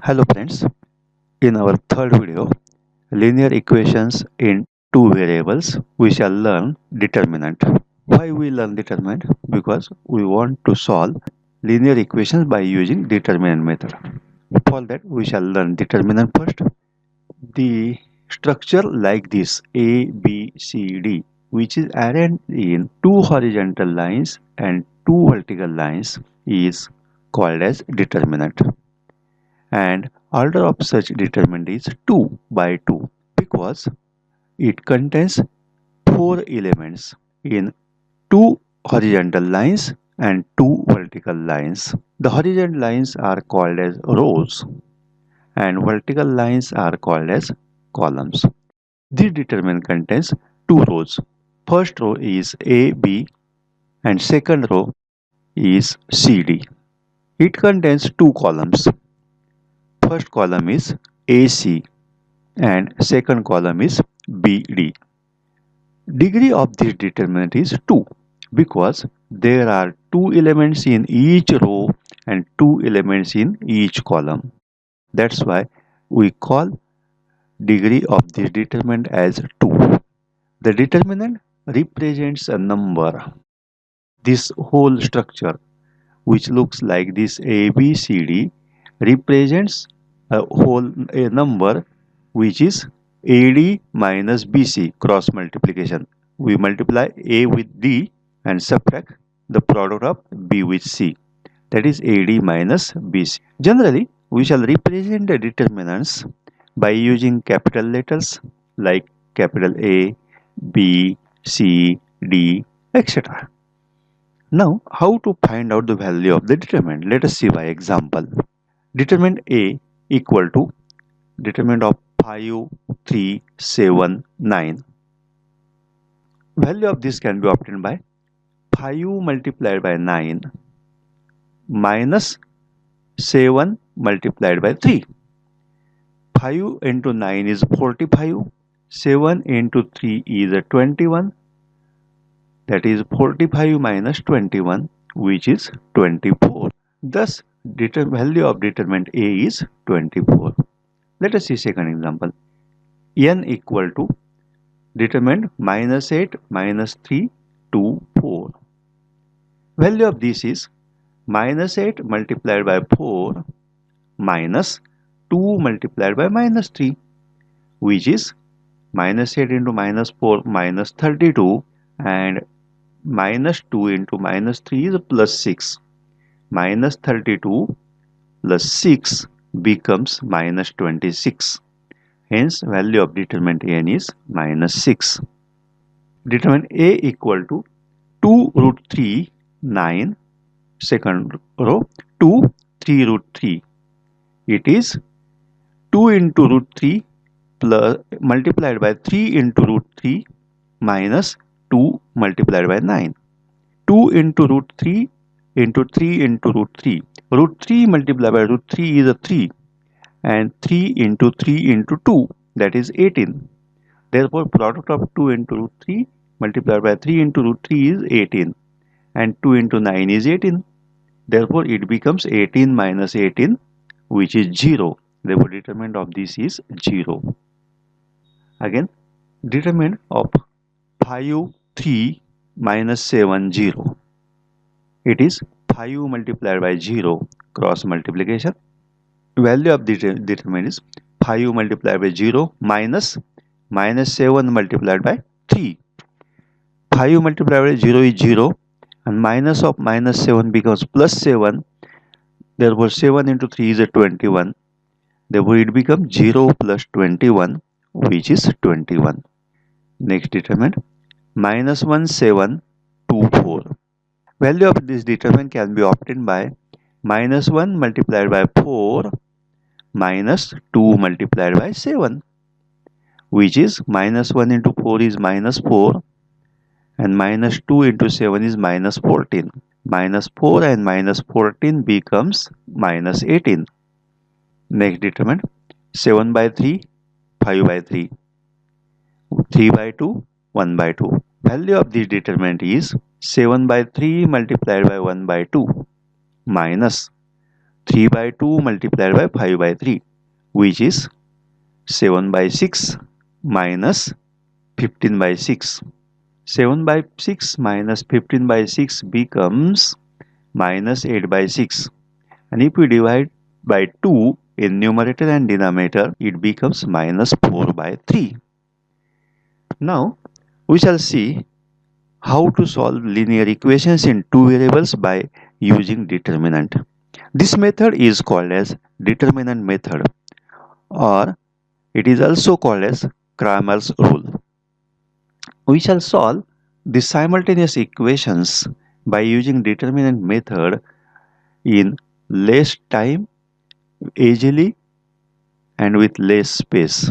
Hello friends, in our third video, linear equations in two variables, we shall learn determinant. Why we learn determinant? Because we want to solve linear equations by using determinant method. For that, we shall learn determinant first. The structure like this A, B, C, D, which is arranged in two horizontal lines and two vertical lines, is called as determinant. And order of such determinant is 2 by 2 because it contains 4 elements in two horizontal lines and two vertical lines. The horizontal lines are called as rows and vertical lines are called as columns. This determinant contains two rows. First row is A, B and second row is C, D. It contains two columns. First column is AC and second column is BD. Degree of this determinant is 2 because there are two elements in each row and two elements in each column. That's why we call degree of this determinant as 2. The determinant represents a number. This whole structure, which looks like this ABCD, represents a number which is AD minus BC cross multiplication. We multiply A with D and subtract the product of B with C. That is AD minus BC. Generally, we shall represent the determinants by using capital letters like capital A, B, C, D, etc. Now, how to find out the value of the determinant? Let us see by example. Determinant A equal to determinant of 5, 3, 7, 9. Value of this can be obtained by 5 multiplied by 9 minus 7 multiplied by 3. 5 into 9 is 45. 7 into 3 is 21. That is 45 minus 21, which is 24. Thus, value of determinant A is 24. Let us see second example. N equal to determinant minus 8 minus 3 2 4. Value of this is minus 8 multiplied by 4 minus 2 multiplied by minus 3, which is minus 8 into minus 4 minus 32 and minus 2 into minus 3 is plus 6. Minus 32 plus 6 becomes minus 26. Hence, value of determinant N is minus 6. Determinant A equal to 2 root 3, 9. Second row, 2, 3 root 3. It is 2 into root 3 plus multiplied by 3 into root 3 minus 2 multiplied by 9. 2 into root 3 into 3 into root 3. Root 3 multiplied by root 3 is a 3 and 3 into 3 into 2, that is 18. Therefore, product of 2 into root 3 multiplied by 3 into root 3 is 18 and 2 into 9 is 18. Therefore, it becomes 18 minus 18, which is 0. Therefore, determinant of this is 0. Again, determinant of 5, 3 minus 7, 0. It is 5 multiplied by 0 cross multiplication. Value of the determinant is 5 multiplied by 0 minus 7 multiplied by 3. 5 multiplied by 0 is 0 and minus of minus 7 becomes plus 7. Therefore, 7 into 3 is 21. Therefore, it becomes 0 plus 21, which is 21. Next determinant, minus 1, 7, 2, 4. Value of this determinant can be obtained by minus 1 multiplied by 4 minus 2 multiplied by 7, which is minus 1 into 4 is minus 4 and minus 2 into 7 is minus 14. Minus 4 and minus 14 becomes minus 18. Next determinant, 7 by 3, 5 by 3, 3 by 2, 1 by 2. Value of this determinant is 7 by 3 multiplied by 1 by 2 minus 3 by 2 multiplied by 5 by 3, which is 7 by 6 minus 15 by 6. 7 by 6 minus 15 by 6 becomes minus 8 by 6. And if we divide by 2 in numerator and denominator, it becomes minus 4 by 3. Now, we shall see how to solve linear equations in two variables by using determinant. This method is called as determinant method, or it is also called as Cramer's rule. We shall solve the simultaneous equations by using determinant method in less time, easily, and with less space.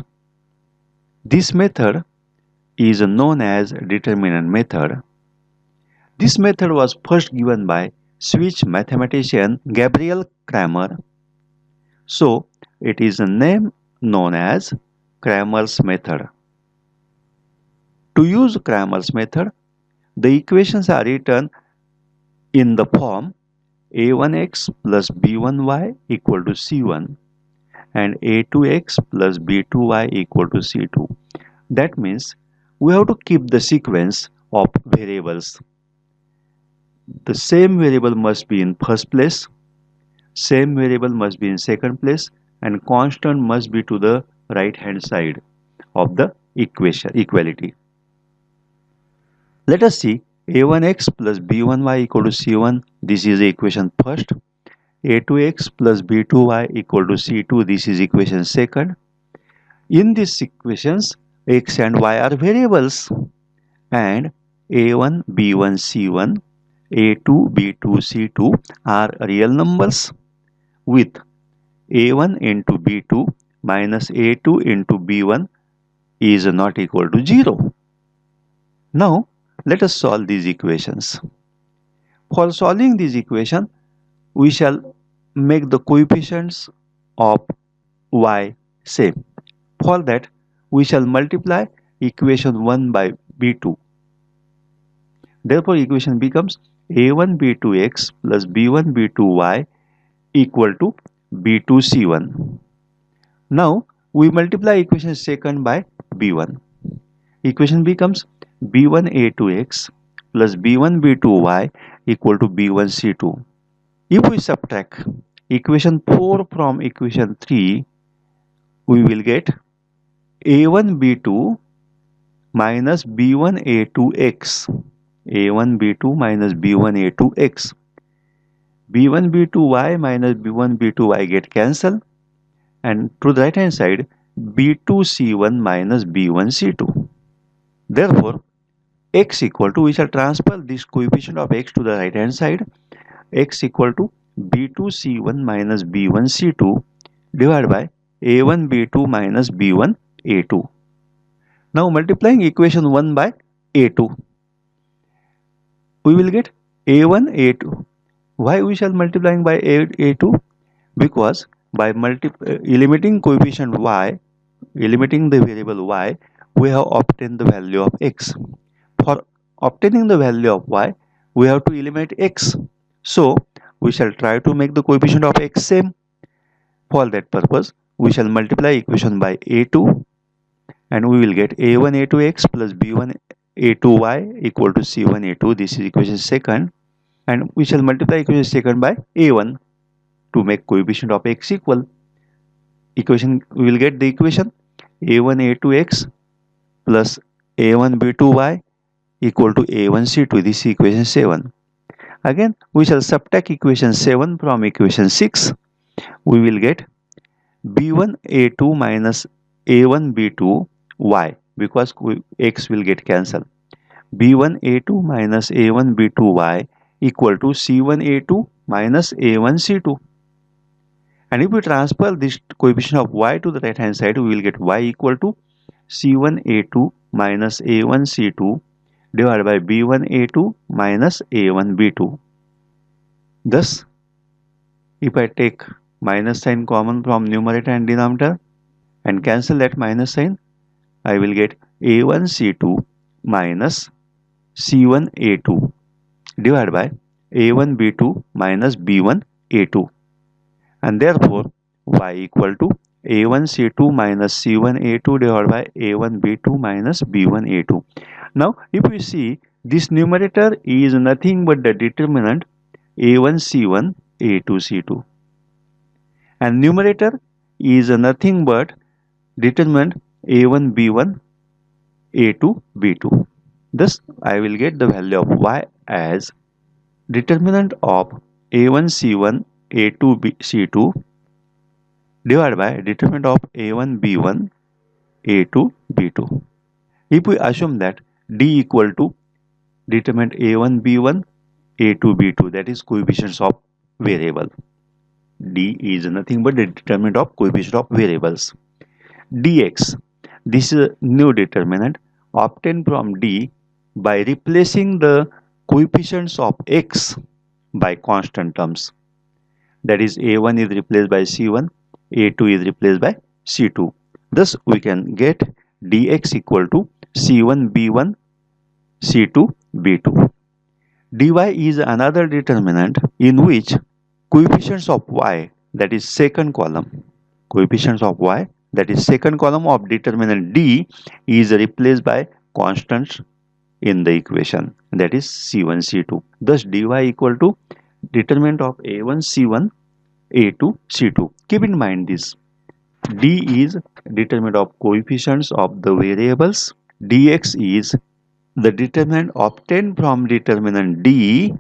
This method is known as determinant method. This method was first given by Swiss mathematician Gabriel Cramer, so it is a name known as Cramer's method. To use Cramer's method, the equations are written in the form a1x plus b1y equal to c1 and a2x plus b2y equal to c2. That means we have to keep the sequence of variables. The same variable must be in first place, same variable must be in second place, and constant must be to the right hand side of the equality. Let us see a1x plus b1y equal to c1. This is the equation first. a2x plus b2y equal to c2. This is equation second. In these equations, x and y are variables, and a1, b1, c1, a2, b2, c2 are real numbers, with a1 into b2 minus a2 into b1 is not equal to 0. Now, let us solve these equations. For solving this equation, we shall make the coefficients of y same. For that, we shall multiply equation 1 by b2. Therefore, equation becomes a1 b2x plus b1 b2y equal to b2 c1. Now, we multiply equation second by b1. Equation becomes b1 a2x plus b1 b2y equal to b1 c2. If we subtract equation 4 from equation 3, we will get a1 b2 minus b1 a2x. a1 b2 minus b1 a2x. b1 b2y minus b1 b2y get cancelled, and to the right hand side b2 c1 minus b1 c2. Therefore, x equal to, we shall transfer this coefficient of x to the right hand side, x equal to b2 c1 minus b1 c2 divided by a1 b2 minus b1 a2. Now multiplying equation 1 by a2, we will get a1 a2. Why we shall multiplying by a2? Because by eliminating coefficient y, eliminating the variable y, we have obtained the value of x. For obtaining the value of y, we have to eliminate x. So, we shall try to make the coefficient of x same. For that purpose, we shall multiply equation by a2, and we will get a1 a2x plus b1 a2y equal to c1 a2. This is equation second, and we shall multiply equation second by a1 to make coefficient of x equal. Equation, we will get the equation a1 a2x plus a1 b2y equal to a1 c2. This is equation 7. Again, we shall subtract equation 7 from equation 6. We will get b1 a2 minus a1 b2 y, because x will get cancelled. b1 a2 minus a1 b2 y equal to c1 a2 minus a1 c2. And if we transfer this coefficient of y to the right hand side, we will get y equal to c1 a2 minus a1 c2 divided by b1 a2 minus a1 b2. Thus, if I take minus sign common from numerator and denominator and cancel that minus sign, I will get a1 c2 minus c1 a2 divided by a1 b2 minus b1 a2. and therefore y equal to a1c2 minus c1a2 divided by a1b2 minus b1a2. Now if we see, this numerator is nothing but the determinant a1c1 a2c2, and numerator is nothing but determinant a1b1 a2b2. Thus I will get the value of y as determinant of a1c1 a2c2 divided by determinant of a1b1 a2b2. If we assume that d equal to determinant a1b1 a2b2, that is coefficients of variable, d is nothing but the determinant of coefficient of variables. Dx, this is a new determinant obtained from d by replacing the coefficients of x by constant terms. That is, a1 is replaced by c1, a2 is replaced by c2. Thus we can get dx equal to c1 b1 c2 b2. dy is another determinant in which coefficients of y, that is second column, coefficients of y, that is second column of determinant d, is replaced by constants in the equation, that is c1 c2. Thus dy equal to determinant of a1 c1 a2 c2. Keep in mind this, d is determinant of coefficients of the variables, dx is the determinant obtained from determinant d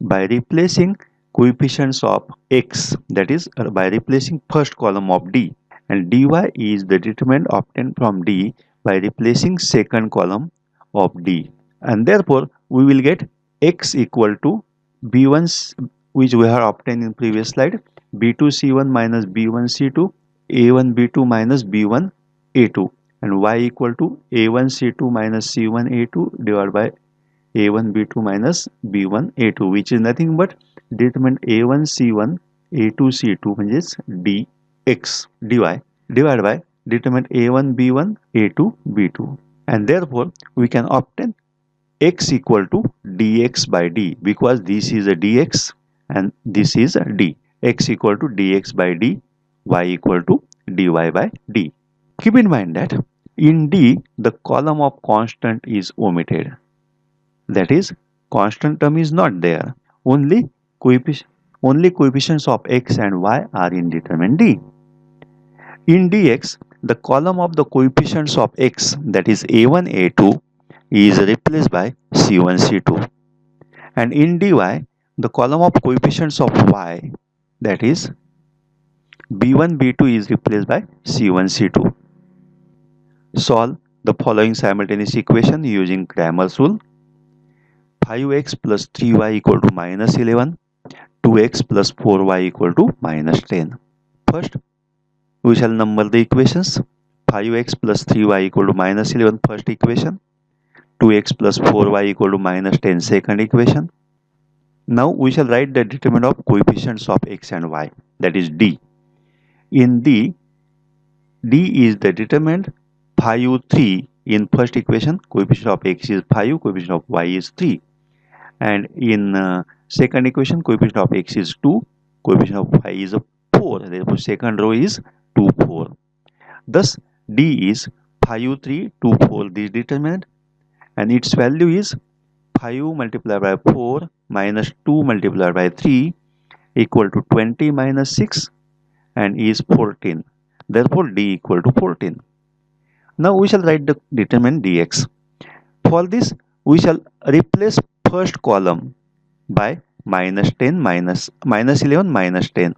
by replacing coefficients of x, that is by replacing first column of d, and dy is the determinant obtained from d by replacing second column of d, and therefore we will get x equal to b1, which we have obtained in previous slide, b2 c1 minus b1 c2, a1 b2 minus b1 a2, and y equal to a1 c2 minus c1 a2 divided by a1 b2 minus b1 a2, which is nothing but determinant a1 c1 a2 c2 म्हणजेच dx dy divided by determinant a1 b1 a2 b2, and therefore we can obtain x equal to dx by d, because this is a dx and this is a d. X equal to dx by d, y equal to dy by d. Keep in mind that in d the column of constant is omitted, that is constant term is not there, only coefficients of x and y are in determinant d. In dx the column of the coefficients of x, that is a1 a2, is replaced by c1 c2, and in dy the column of coefficients of y, that is b1 b2, is replaced by c1 c2. Solve the following simultaneous equation using Cramer's rule. 5x plus 3y equal to minus 11, 2x plus 4y equal to minus 10. First we shall number the equations. 5x plus 3y equal to minus 11, first equation, 2x plus 4y equal to minus 10, second equation. Now we shall write the determinant of coefficients of x and y, that is d. In d is the determinant 5 3 in first equation, coefficient of x is 5, coefficient of y is 3, and in second equation coefficient of x is 2, coefficient of y is 4, therefore second row is 2 4. Thus d is 5 3 2 4, this determinant, and its value is 5 multiplied by 4 minus 2 multiplied by 3 equal to 20 minus 6 and is 14. Therefore d equal to 14. Now we shall write the determinant dx. For this we shall replace first column by minus 10 minus 11 minus 10.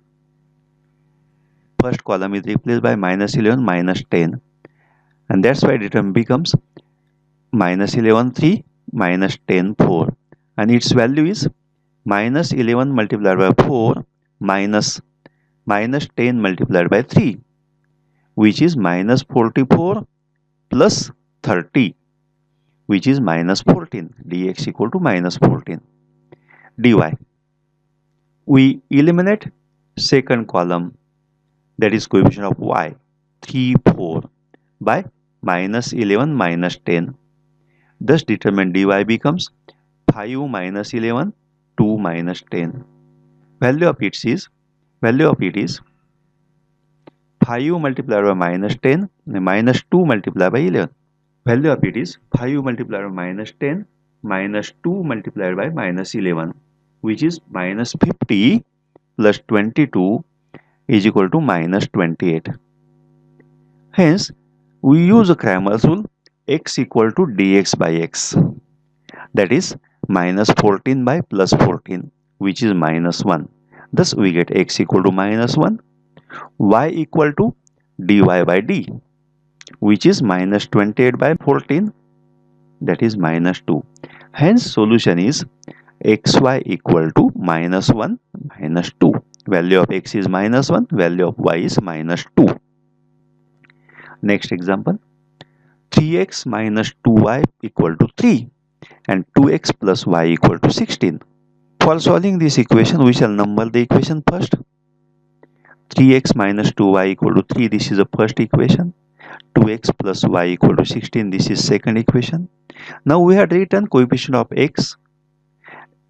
First column is replaced by minus 11 minus 10, and that's why determinant becomes minus 11 3 minus 10 4, and its value is minus 11 multiplied by 4 minus 10 multiplied by 3, which is minus 44 plus 30, which is minus 14. Dx equal to minus 14. Dy, we eliminate second column, that is coefficient of y, 3 4, by minus 11 minus 10. Thus determinant dy becomes 5 minus 11 2 minus 10. Value of its is value of it is 5 multiplied by minus 10 minus 2 multiplied by 11. Value of it is 5 multiplied by minus 10 minus 2 multiplied by minus 11, which is minus 50 plus 22 is equal to minus 28. Hence, we use Cramer's rule, x equal to dx by x, that is minus 14 by plus 14, which is minus 1. Thus, we get x equal to minus 1, y equal to dy by d, which is minus 28 by 14, that is minus 2. Hence, solution is xy equal to minus 1 minus 2. Value of x is minus 1, value of y is minus 2. Next example, 3x minus 2y equal to 3 and 2x plus y equal to 16. For solving this equation, we shall number the equation first. 3x minus 2y equal to 3, this is the first equation. 2x plus y equal to 16, this is second equation. Now we have written coefficient of x,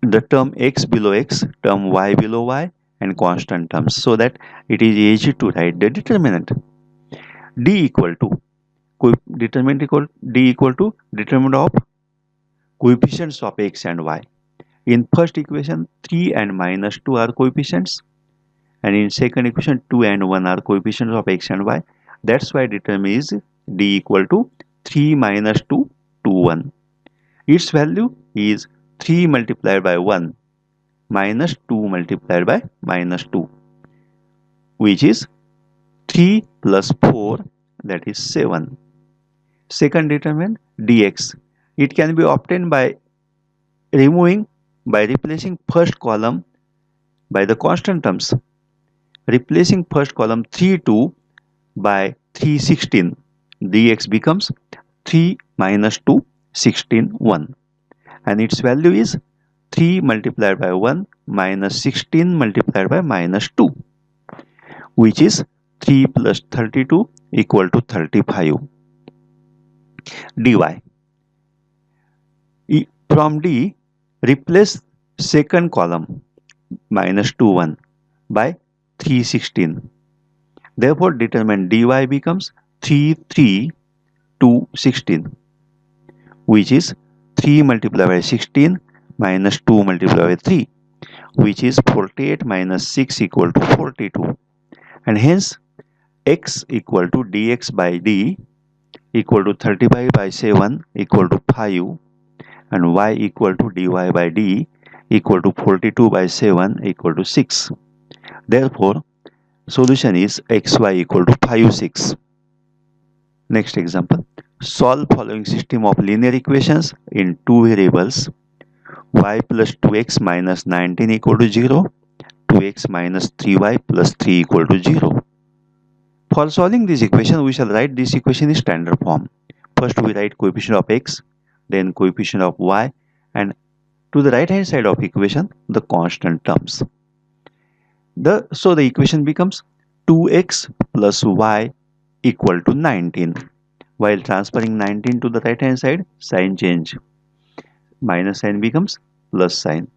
the term x below x, term y below y, and constant terms, so that it is easy to write the determinant. D equal to determinant of coefficients of x and y. In first equation, 3 and minus 2 are coefficients, and in second equation, 2 and 1 are coefficients of x and y. That's why determinant is D equal to 3 minus 2, 2, 1. Its value is 3 multiplied by 1 minus 2 multiplied by minus 2, which is 3 plus 4, that is 7. Second determinant, dx. It can be obtained by replacing first column by the constant terms. Replacing first column 3 2 by 3 16, dx becomes 3 minus 2 16 1, and its value is 3 multiplied by 1 minus 16 multiplied by minus 2, which is 3 plus 32 equal to 35. dy. From D, replace second column minus 2 1 by 3 16. Therefore, determine dy becomes 3 3 2 16, which is 3 multiplied by 16 minus 2 multiplied by 3, which is 48 minus 6 equal to 42. And hence, x equal to dx by d equal to 35 by 7 equal to 5, and y equal to dy by d equal to 42 by 7 equal to 6. Therefore, solution is xy equal to 5, 6. Next example, solve following system of linear equations in two variables, y plus 2x minus 19 equal to 0, 2x minus 3y plus 3 equal to 0. For solving this equation, we shall write this equation in standard form. First, we write coefficient of x, then coefficient of y, and to the right hand side of equation, the constant terms. So the equation becomes 2x plus y equal to 19. While transferring 19 to the right hand side, sign change. Minus sign becomes plus sign.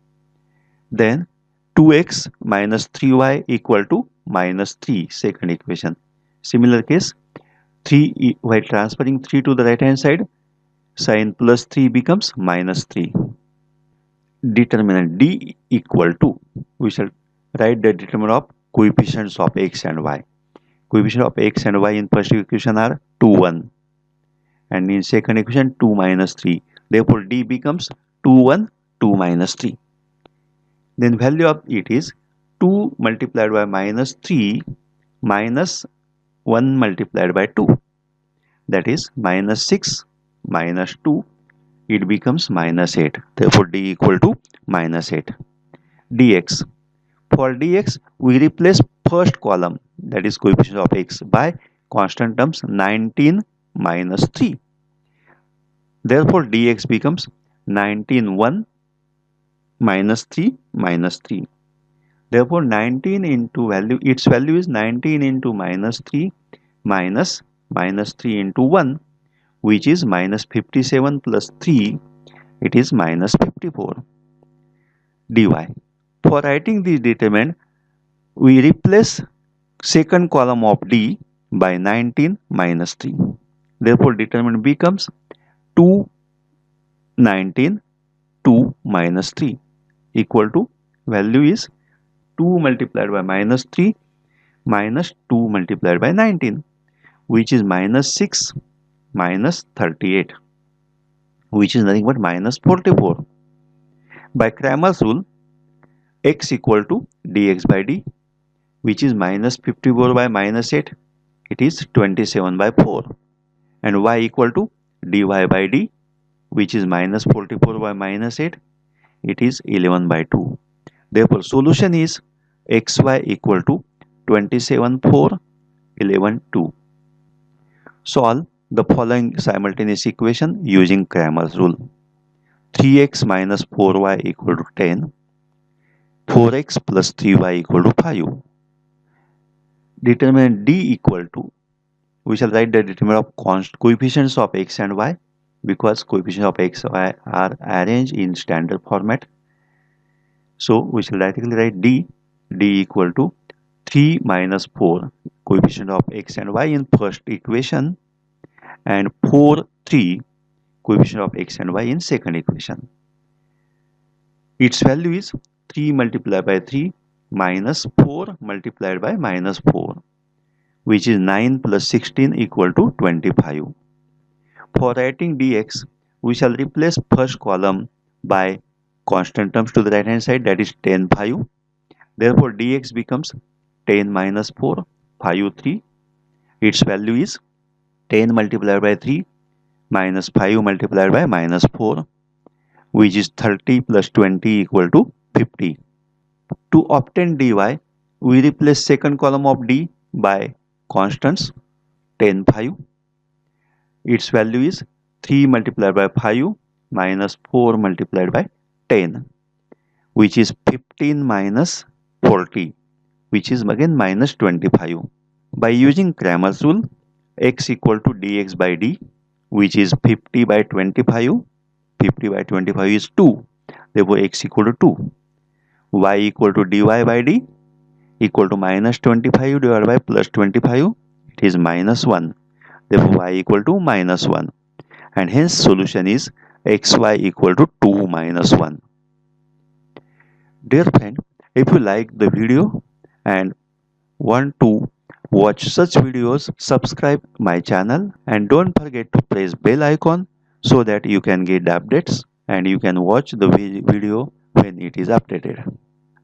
Then 2x minus 3y equal to minus 3, second equation. Similar case, 3 while transferring 3 to the right hand side, sign plus 3 becomes minus 3. Determinant D equal to, we shall write the determinant of coefficients of x and y. Coefficient of x and y in first equation are 2 1, and in second equation 2 minus 3. Therefore, D becomes 2 1 2 minus 3. Then value of it is 2 multiplied by minus 3 minus 1 multiplied by 2, that is minus 6 minus 2, it becomes minus 8. Therefore, D equal to minus 8. dx. For dx, we replace first column, that is coefficient of x, by constant terms 19 minus 3. Therefore, dx becomes 19 1 minus 3 minus 3. Therefore, 19 into value, its value is 19 into minus 3 minus minus 3 into 1, which is minus 57 plus 3, it is minus 54. dy. For writing this determinant, we replace second column of D by 19 minus 3. Therefore, determinant becomes 2 19 2 minus 3 equal to, value is 2 multiplied by minus 3 minus 2 multiplied by 19, which is minus 6 minus 38, which is nothing but minus 44. By Cramer's rule, x equal to dx by d, which is minus 54 by minus 8, it is 27 by 4, and y equal to dy by d, which is minus 44 by minus 8, it is 11 by 2. Therefore, solution is xy equal to 27 4 11 2. Solve the following simultaneous equation using Cramer's rule. 3x minus 4y equal to 10, 4x plus 3y equal to 5. Determine D equal to, we shall write the determinant of coefficients of x and y, because coefficients of x and y are arranged in standard format. So we shall directly write D equal to 3 minus 4, coefficient of x and y in first equation, and 4 3, coefficient of x and y in second equation. Its value is 3 multiplied by 3 minus 4 multiplied by minus 4, which is 9 plus 16 equal to 25. For writing dx, we shall replace first column by constant terms to the right hand side, that is 10 5. Therefore, dx becomes 10 minus 4 5 3. Its value is 10 multiplied by 3 minus 5 multiplied by minus 4, which is 30 plus 20 equal to 50. To obtain dy, we replace second column of d by constants 10 5. Its value is 3 multiplied by 5 minus 4 multiplied by 10, which is 15 minus 40, which is again minus 25. By using Cramer's rule, x equal to dx by d, which is 50 by 25. 50 by 25 is 2. Therefore, x equal to 2. Y equal to dy by d equal to minus 25 divided by plus 25. It is minus 1. Therefore, y equal to minus 1. And hence, solution is xy equal to 2 minus 1. Dear friend, if you like the video and want to watch such videos, subscribe my channel and don't forget to press bell icon so that you can get updates and you can watch the video when it is updated.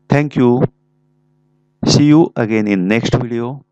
Thank you. See you again in next video.